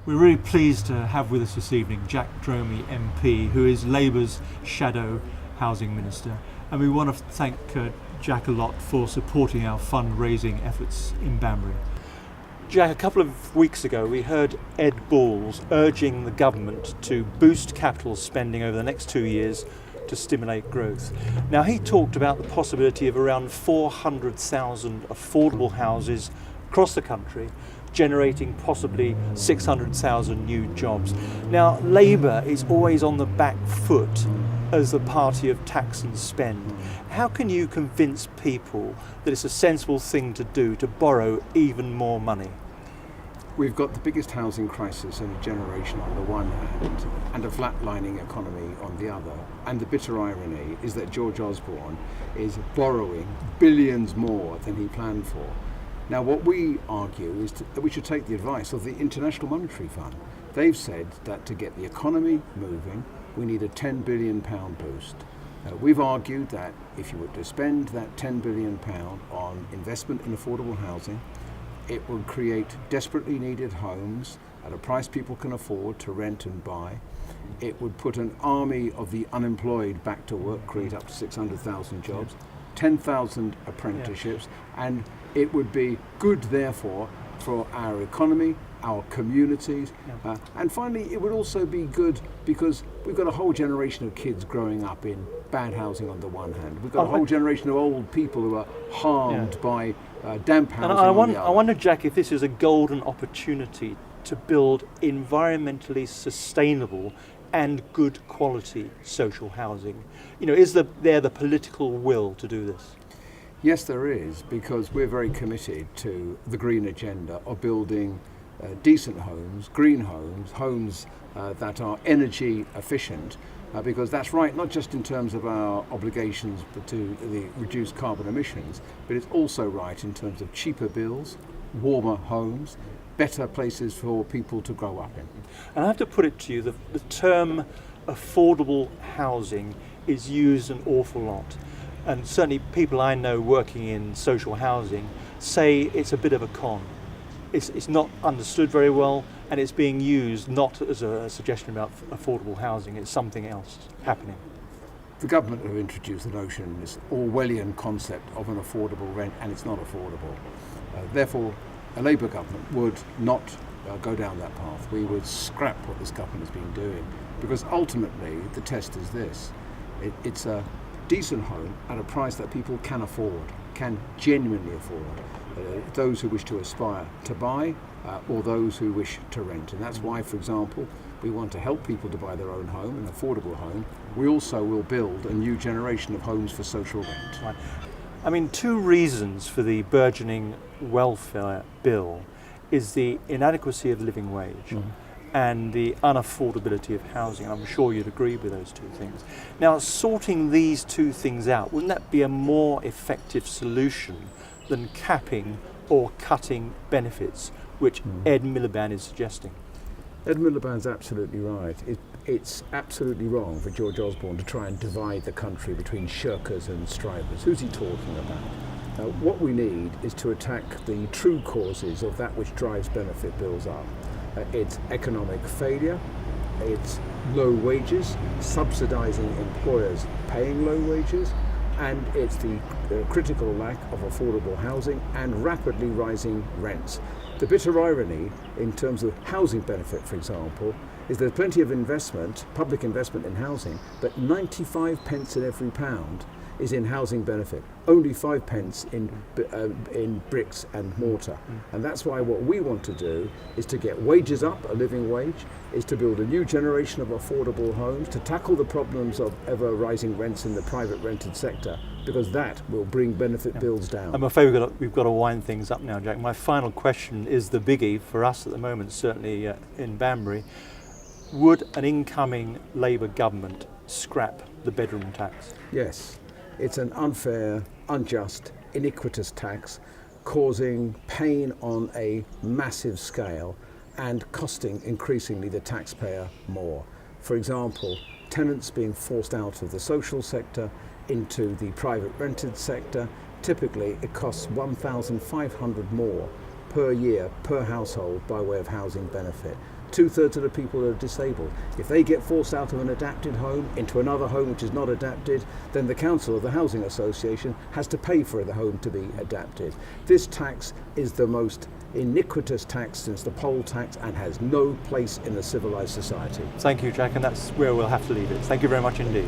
We're really pleased to have with us this evening Jack Dromey MP, who is Labour's shadow housing minister. And we want to thank Jack a lot for supporting our fundraising efforts in Banbury. Jack, a couple of weeks ago we heard Ed Balls urging the government to boost capital spending over the next 2 years to stimulate growth. Now, he talked about the possibility of around 400,000 affordable houses across the country, generating possibly 600,000 new jobs. Now, Labour is always on the back foot as the party of tax and spend. How can you convince people that it's a sensible thing to do to borrow even more money? We've got the biggest housing crisis in a generation on the one hand and a flatlining economy on the other. And the bitter irony is that George Osborne is borrowing billions more than he planned for. Now, what we argue is that we should take the advice of the International Monetary Fund. They've said that to get the economy moving, we need a £10 billion boost. We've argued that if you were to spend that £10 billion on investment in affordable housing, it would create desperately needed homes at a price people can afford to rent and buy. It would put an army of the unemployed back to work, create up to 600,000 jobs, 10,000 apprenticeships, and it would be good, therefore, for our economy, our communities, and finally, it would also be good because we've got a whole generation of kids growing up in bad housing on the one hand. We've got a whole generation of old people who are harmed by damp housing on the other. I wonder, Jack, if this is a golden opportunity to build environmentally sustainable and good quality social housing. You know, is there the political will to do this? Yes, there is, because we're very committed to the green agenda of building decent homes, green homes, homes that are energy efficient, because that's right, not just in terms of our obligations but to the reduced carbon emissions, but it's also right in terms of cheaper bills, warmer homes, better places for people to grow up in. And I have to put it to you, the term affordable housing is used an awful lot. And certainly people I know working in social housing say it's a bit of a con. It's not understood very well, and it's being used not as a suggestion about affordable housing, it's something else happening. The government have introduced the notion, this Orwellian concept of an affordable rent, and it's not affordable. Therefore, a Labour government would not go down that path. We would scrap what this government has been doing, because ultimately the test is this. It's a decent home at a price that people can afford, can genuinely afford. Those who wish to aspire to buy or those who wish to rent. And that's why, for example, we want to help people to buy their own home, an affordable home. We also will build a new generation of homes for social rent. Right. I mean, two reasons for the burgeoning welfare bill is the inadequacy of living wage and the unaffordability of housing. I'm sure you'd agree with those two things. Now, sorting these two things out, wouldn't that be a more effective solution than capping or cutting benefits, which Ed Miliband is suggesting? Ed Miliband's absolutely right. It's absolutely wrong for George Osborne to try and divide the country between shirkers and strivers. Who's he talking about? What we need is to attack the true causes of that which drives benefit bills up. It's economic failure, it's low wages, subsidising employers paying low wages, and it's the critical lack of affordable housing and rapidly rising rents. The bitter irony in terms of housing benefit, for example, is there's plenty of investment, public investment in housing, but 95 pence in every pound is in housing benefit, only 5 pence in bricks and mortar. And that's why what we want to do is to get wages up, a living wage, is to build a new generation of affordable homes, to tackle the problems of ever rising rents in the private rented sector, because that will bring benefit bills down. I'm afraid we've got to wind things up now, Jack. My final question is the biggie for us at the moment, certainly in Banbury. Would an incoming Labour government scrap the bedroom tax? Yes. It's an unfair, unjust, iniquitous tax causing pain on a massive scale and costing increasingly the taxpayer more. For example, tenants being forced out of the social sector into the private rented sector. Typically it costs $1,500 more per year per household by way of housing benefit. 2/3 of the people are disabled. If they get forced out of an adapted home into another home which is not adapted, then the council or the housing association has to pay for the home to be adapted. This tax is the most iniquitous tax since the poll tax and has no place in a civilised society. Thank you, Jack, and that's where we'll have to leave it. Thank you very much indeed.